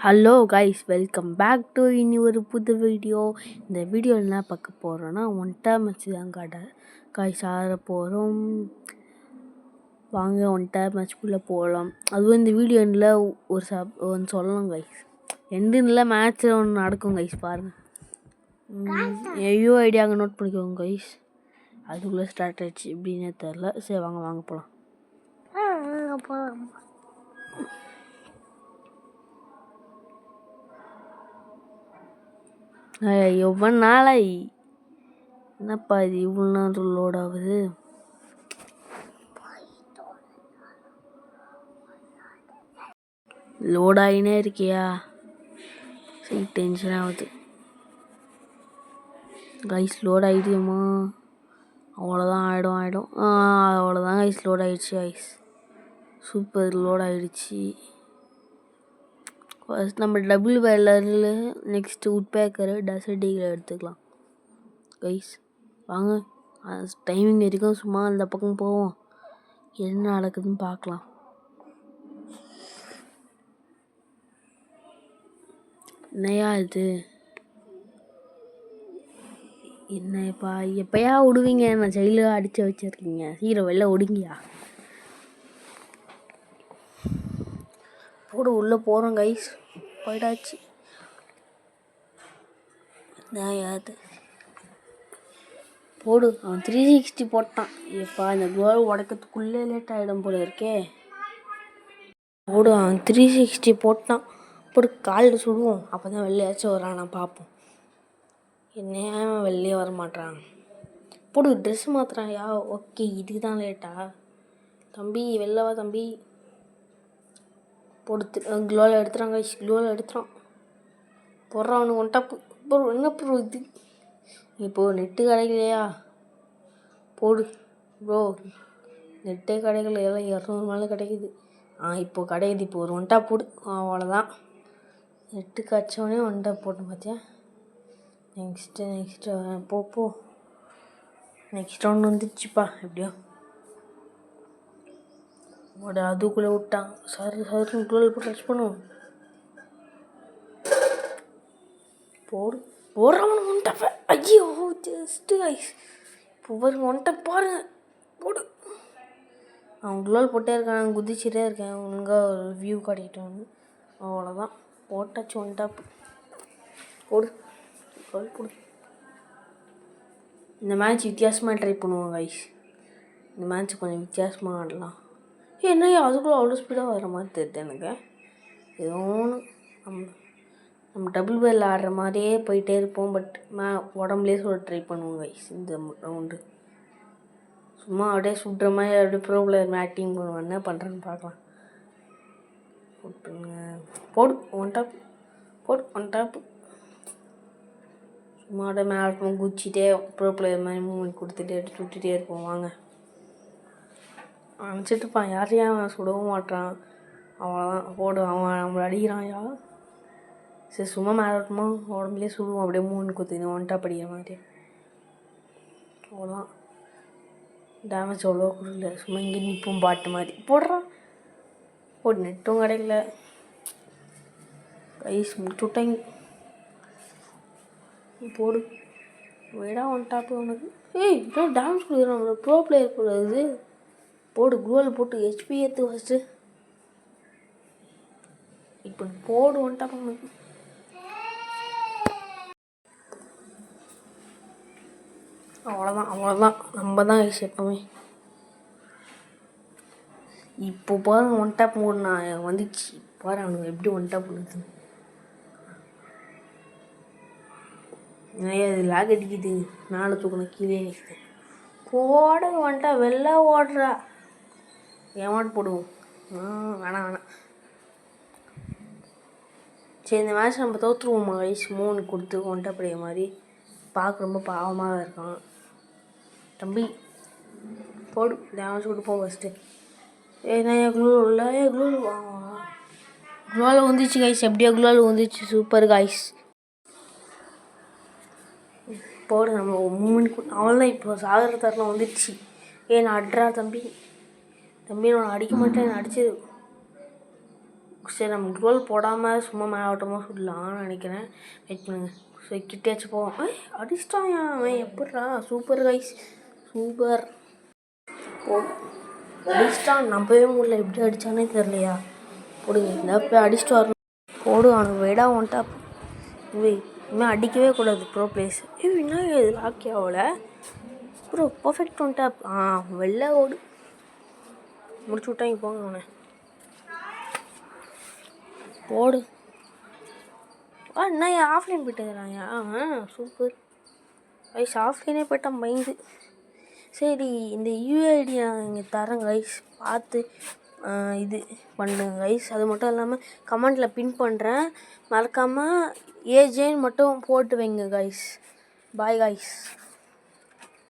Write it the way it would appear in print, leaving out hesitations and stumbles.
Hello guys, welcome back to இனி ஒரு புது வீடியோ. இந்த வீடியோவில் என்ன பார்க்க போகிறோன்னா ஒன்டா மேட்ச் தான் கைஸ் ஆட போகிறோம். வாங்க ஒன்டா மேட்ச்குள்ளே போகலாம். அதுவும் இந்த வீடியோ எண்டில் ஒன்று சொல்லலாம் கைஸ். எண்டில் மேட்ச்சில் ஒன்று நடக்கும் கைஸ், பாருங்கள். ஐடியா அங்கே நோட் பண்ணிக்கோங்க கைஸ். அதுக்குள்ளே ஸ்டார்ட் ஆகிடுச்சு எப்படின்னே தெரில. சரி வாங்க போகலாம். எவ்வளோ நாளை என்னப்பா இது இவ்வளோ நேரம் லோட் ஆகுது? லோட் ஆகினே இருக்கியா? சரி, டென்ஷன் ஆகுது கைஸ். லோட் ஆகிடுமா? அவ்வளோதான், ஆகிடும். அவ்வளோதான் கைஸ், லோட் ஆகிடுச்சு கைஸ். சூப்பர், லோட் ஆகிடுச்சு. ஃபர்ஸ்ட் நம்ம டபுள் வேலரில் நெக்ஸ்ட்டு உட் பேக்கரு டசர்டிகளை எடுத்துக்கலாம் கைஸ். வாங்க, டைமிங் வரைக்கும் சும்மா அந்த பக்கம் போவோம், என்ன நடக்குதுன்னு பார்க்கலாம். என்னையா இது? என்னப்பா எப்பயா விடுவீங்க? நான் ஜெயிலில் அடித்து வச்சுருக்கீங்க. சீக்கிரம் வெளில ஒடுங்கியா போடு. உள்ளே போகிறோம் கைஸ். போயிடாச்சு. நான் போடு. அவன் 360 போட்டான். எப்பா இந்த கோல் உடைக்கிறதுக்குள்ளே லேட் ஆகிடும் போல இருக்கே. போடு, அவன் 360 போட்டான். போடு, காலில் சுடுவோம். அப்போ தான் வெளியாச்சும் வரானா பார்ப்போம். என்னையா வெளியே வர மாட்டான். போடு, ட்ரெஸ் மாற்றுறான்யா. ஓகே, இதுக்கு தான் லேட்டா? தம்பி வெளில வா தம்பி. போடு, க்ளோவில் எடுத்துறான் கைஸ். க்ளோவில் எடுத்துறான். போடுறான் அவனுக்கு ஒன் டாப்பு. ப்ரோ என்ன ப்ரோ இது? இப்போது நெட்டு கிடைக்கலையா? போடு ப்ரோ, நெட்டே கிடைக்கல. எல்லாம் 200 மேலே கிடைக்குது. இப்போது கிடைக்குது. இப்போ ஒரு ஒன் டாப் போடு. அவ்வளோதான், நெட்டு கச்சோடனே ஒன் டாப் போட்டேன் பார்த்தியா. நெக்ஸ்ட்டு போ. நெக்ஸ்ட் ரவுண்ட் வந்துடுச்சுப்பா. எப்படியோ அதுக்குள்ளே விட்டான். சருன்னு க்ளோவில் போட்டு டச் பண்ணுவோம். போடுறவனுக்கு ஒன் டாப். ஐயோ, ஜஸ்ட்டு கைஸ். இப்போ பாருங்க, ஒன் டாப் பாருங்க. போடு. அவன் க்ளோவில் போட்டே இருக்கான், குதிச்சுட்டே இருக்கேன். ஒழுங்காக ஒரு வியூ காட்டிக்கிட்டோன்னு. அவ்வளோதான், போட்டாச்சு ஒன் டாப். போடு, க்ளோவில் போடு. இந்த மேட்ச் வித்தியாசமாக ட்ரை பண்ணுவோம் கைஸ். இந்த மேட்ச் கொஞ்சம் வித்தியாசமாக ஆடலாம். என்னையா அதுக்குள்ளே அவ்வளோ ஸ்பீடாக வர மாதிரி தெரியுது எனக்கு. ஏதோ ஒன்று நம்ம டபுள் பேரில் ஆடுற மாதிரியே போயிட்டே இருப்போம். பட் உடம்புலேயே சொல்ல ட்ரை பண்ணுவோம் கைஸ். இந்த ரவுண்டு சும்மா அப்படியே சுடுற மாதிரி அப்படியே ப்ரோ பிளேயர் ஆக்டிங் பண்ணுவோம். என்ன பண்ணுறேன்னு பார்க்கலாம். போடு ஒன் டாப். போடு ஒன் டாப். சும்மா அப்படியே மேலே குச்சிட்டே ப்ரோ பிளேயர் மாதிரி மூவ்மெண்ட் கொடுத்துட்டே சுட்டுகிட்டே இருப்போம். வாங்க, நினச்சிட்டு இருப்பான் யாரையும் அவன் சுடவும் மாட்டான். அவ்வளோதான், போடு. அவன் நம்மளை அடிக்கிறான். சரி, சும்மா மேலே இருக்குமோ உடம்புலேயே சுடுவோம். அப்படியே மூணு குத்துங்க ஒன் டாப் அடிக்கிற மாதிரி. அவ்வளோதான், டேமேஜ் அவ்வளோ கொடுக்கல. சும்மா இங்கே நிற்போம் பாட்டு மாதிரி. போடுறான். போடு, நெட்டும் கிடைக்கல கைஸ். முடிச்சு விட்டாங்க. போடு, வேடா ஒன் டாப் உனக்கு. இப்போ டேமேஜ் கொடுக்குறான். ப்ரோ பிளேயர் கூடாது. போடு, கோல் போட்டு ஹெச்பி ஏற்று ஃபஸ்ட்டு. இப்போ போடு ஒன் டாப் உனக்கு. அவ்வளோதான். நம்ம தான் கைஸ் எப்போவுமே. இப்போ பாருங்க, ஒன் டாப் மூடு நான் வந்துச்சு. பாரு அவனுக்கு எப்படி ஒன் டாப் பண்ணுது. நிறைய இது லாக் அடிக்குது. மேலே தூக்கணும், கீழே நிற்குது. போட ஒன் டாப். வெளில ஓடுறா. ஏமாட்டு போடுவோம். வேணாம். சரி, இந்த மேட்ச் நம்ம தோற்றுருவோமா கைஸ்? 3 கொடுத்து ஒன் டாப் அடிக்கிற மாதிரி. பார்க்க ரொம்ப பாவமாக இருக்கான் தம்பி. போடு, டேமேஜ் கொடுப்போம் ஃபஸ்ட்டு. க்ளோவில் வந்துச்சு கைஸ். எப்படியோ க்ளோவில் வந்துச்சு. Super guys. போடு, நம்ம மூமெண்ட் அவள்தான். இப்போ சாகர தரலாம் வந்துடுச்சு. நான் அட்றா தம்பி. நான் அடிக்க மாட்டேன். நான் அடிச்சு சரி நம்ம கோல் போடாமல் சும்மா மேலோட்டமாக சுடலாம்னு நினைக்கிறேன். வெயிட் பண்ணுங்க. சரி கிட்டேயாச்சும் போவோம். அடிச்சிட்டான் அவன். எப்பட்றா? Super guys, super. அடிச்சிட்டான். நம்பவே முடியல, எப்படி அடித்தானே தெரிலையா. போடுங்க, இந்த போய் அடிச்சுட்டு வரணும். போடு, அவனுக்கு வெயிடா ஒன்ட்டா. இனிமேல் அடிக்கவே கூடாது ப்ரோ பிளேஸ். என்ன இது லாக்கே ஆகல ப்ரோ. Perfect one tape. வெளில ஓடு. முடிச்சு விட்டாங்க. போங்க அவனை. போடு. என்ன ஆஃப்லைன் போயிட்டுக்கிறாங்க. Super guys. ஆஃப்லைனே போயிட்டான் பயந்து. சரி, இந்த யூஐடி நான் இங்கே தரேன் கைஸ், பார்த்து இது பண்ணுங்க கைஸ். அது மட்டும் இல்லாமல் கமெண்டில் பின் பண்ணுறேன். மறக்காமல் ஏஜேன்னு மட்டும் போட்டு வைங்க கைஸ். Bye guys.